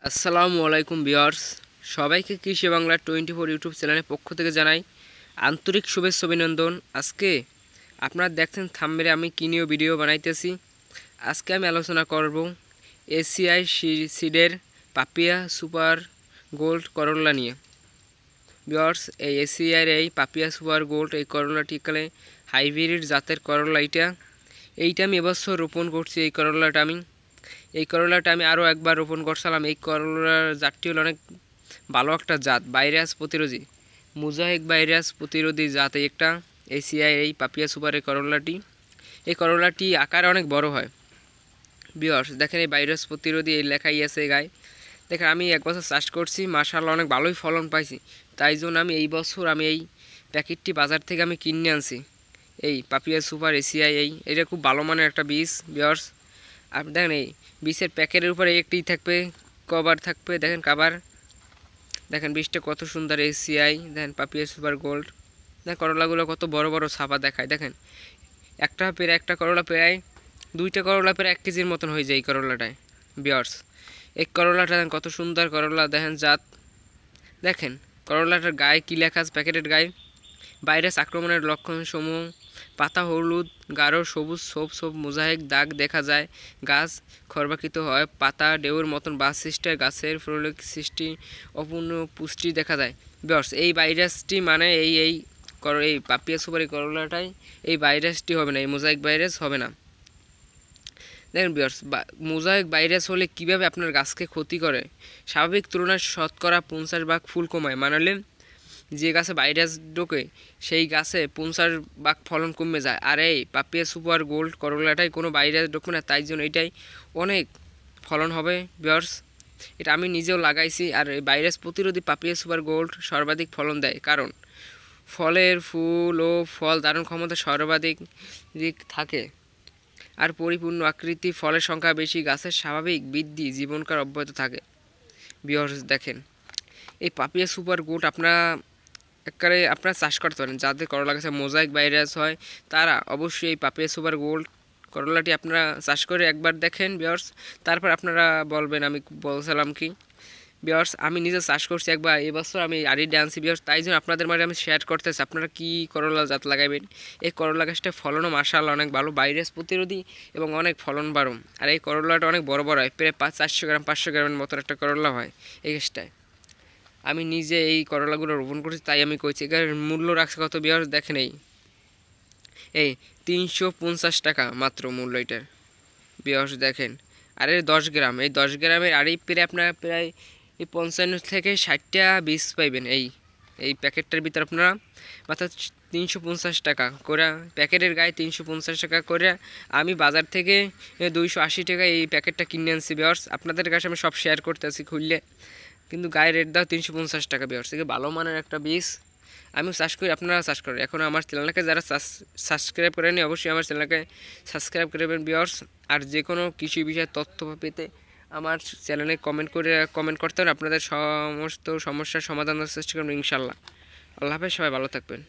আসসালামু আলাইকুম ভিউয়ার্স, সবাইকে কৃষি বাংলা 24 ইউটিউব চ্যানেলের পক্ষ থেকে জানাই আন্তরিক শুভেচ্ছা অভিনন্দন। আজকে আপনারা দেখছেন থাম্বনেলে আমি কি নিয়ে ভিডিও বানাইতেছি। আজকে আমি আলোচনা করব এসিআই সিডের পাপিয়া সুপার গোল্ড করলা নিয়ে। ভিউয়ার্স, এই এসিআইয়ের এই পাপিয়া সুপার গোল্ড এই করলাটি কালে হাইব্রিড জাতের করলা। এইটা আমি এবছর রোপণ করছি। এই করলাটা আমি আরও একবার রোপণ করছিলাম। এই করলার জাতটি হলো অনেক ভালো একটা জাত, ভাইরাস প্রতিরোধী, মোজাইক ভাইরাস প্রতিরোধী জাত একটা এসিআই এই পাপিয়া সুপারের করলাটি। এই করলাটি আকারে অনেক বড় হয়। ভিউয়ার্স দেখেন, এই ভাইরাস প্রতিরোধী এই লেখাই আছে গায়ে। দেখেন, আমি এক বছর চাষ করছি, মাশাআল্লাহ অনেক ভালোই ফলন পাইছি। তাই জন্য আমি এই বছর এই প্যাকেটটি বাজার থেকে আমি কিনে আনছি। এই পাপিয়া সুপার এসিআই এটা খুব ভালো মানের একটা বীজ। ভিউয়ার্স, আপনি দেখেন এই বীজের প্যাকেটের উপরে একটি থাকবে, কভার থাকবে। দেখেন কাভার, দেখেন বীজটা কত সুন্দর এসিআই। দেখেন পাপিয়া সুপার গোল্ড। দেখেন করলাগুলো কত বড় বড় ছাপা দেখায়। দেখেন একটা করলা প্রায় 2টা করলা প্রায় 1 কেজির মতন হয়ে যায় এই করলাটায়। ভিউয়ার্স, এই করলাটা দেখেন কত সুন্দর করলা। দেখেন জাত, দেখেন করলাটার গায়ে কী লেখা আছে প্যাকেটের গায়ে। ভাইরাস আক্রমণের লক্ষণ সমূহ: পাতা হলুদ, গাঢ় সবুজ, ছোপ মোজাইক দাগ দেখা যায়, গাছ খর্বাকৃত হয়, পাতা ঢেউয়ের মতন বাস সৃষ্টি হয়, গাছের ফলক সৃষ্টি, অপূর্ণ পুষ্টি দেখা যায়। ভিউয়ার্স, এই ভাইরাসটি মানে এই পাপিয়া সুপারি করলাটাই এই ভাইরাসটি হবে না, এই মোজাইক ভাইরাস হবে না। দেখেন ভিউয়ার্স, মোজাইক ভাইরাস হলে কিভাবে আপনার গাছকে ক্ষতি করে, স্বাভাবিক তুলনায় শতকরা 50% ফুল কমায়। মানলে যে গাছে ভাইরাস ঢোকে সেই গাছে 50% ফলন কমে যায়। আর এই পাপিয়া সুপার গোল্ড করলাটাই কোনো ভাইরাস ঢোকে না, তাই জন্য এটাই অনেক ফলন হবে। ভিউয়ার্স, এটা আমি নিজেও লাগাইছি। আর এই ভাইরাস প্রতিরোধী পাপিয়া সুপার গোল্ড সর্বাধিক ফলন দেয়, কারণ ফলের ফুল ও ফল ধারণ ক্ষমতা সর্বাধিক থাকে আর পরিপূর্ণ আকৃতি, ফলের সংখ্যা বেশি, গাছের স্বাভাবিক বৃদ্ধি জীবনকাল অব্যাহত থাকে। ভিউয়ার্স দেখেন, এই পাপিয়া সুপার গোল্ড আপনারা চাষ করতে পারেন। যাদের করলা গাছে মোজাইক ভাইরাস হয় তারা অবশ্যই এই পাপিয়া সুপার গোল্ড করলাটি আপনারা চাষ করে একবার দেখেন ভিউয়ার্স, তারপর আপনারা বলবেন আমি বলছিলাম কি। ভিউয়ার্স, আমি নিজে চাষ করছি একবার, এবছর আমি আরই আনছি ভিউয়ার্স, তাই জন্য আপনাদের মাঝে আমি শেয়ার করতেছি আপনারা কি করলা জাত লাগাবেন। এই করলা গাছটা ফলনও মাশাআল্লাহ অনেক ভালো, ভাইরাস প্রতিরোধী এবং অনেক ফলন বাড়ো। আর এই করলাটা অনেক বড় বড় হয়, প্রায় 400 গ্রাম 500 গ্রামের মতো একটা করলা হয় এই গাছটায়। আমি নিজে এই করলাগুলো রোপণ করছি, তাই আমি কইছি। এর মূল্য রাখছে কত ভিউয়ার্স দেখেন, এই 350 টাকা মাত্র মূল্য এটার। ভিউয়ার্স দেখেন, আর এর 10 গ্রাম, এই 10 গ্রামের আরই আপনারা প্রায় 55 থেকে 60টা বীজ পাইবেন। এই প্যাকেটটার ভিতরে আপনারা মাত্র 350 টাকা করে, প্যাকেটের গায়ে 350 টাকা করে আমি বাজার থেকে 280 টাকা এই প্যাকেটটা কিনে আনছি। ভিউয়ার্স, আপনাদের কাছে আমি সব শেয়ার করতেছি খুললে, কিন্তু গায়ে রেট দাও 350 টাকা। ভিউয়ার্স, থেকে ভালো মানের একটা বীজ। আমিও চাষ করি, আপনারা চাষ করেন। এখন আমার চ্যানেলকে যারা সাবস্ক্রাইব করেনি অবশ্যই আমার চ্যানেলকে সাবস্ক্রাইব করবেন ভিউয়ার্স। আর যে কোনো কৃষি বিষয়ে তথ্য পেতে আমার চ্যানেলে কমেন্ট করতে হবে। আপনাদের সমস্ত সমস্যার সমাধান চেষ্টা করবেন ইনশাল্লাহ। আল্লাহ হাফেজ, সবাই ভালো থাকবেন।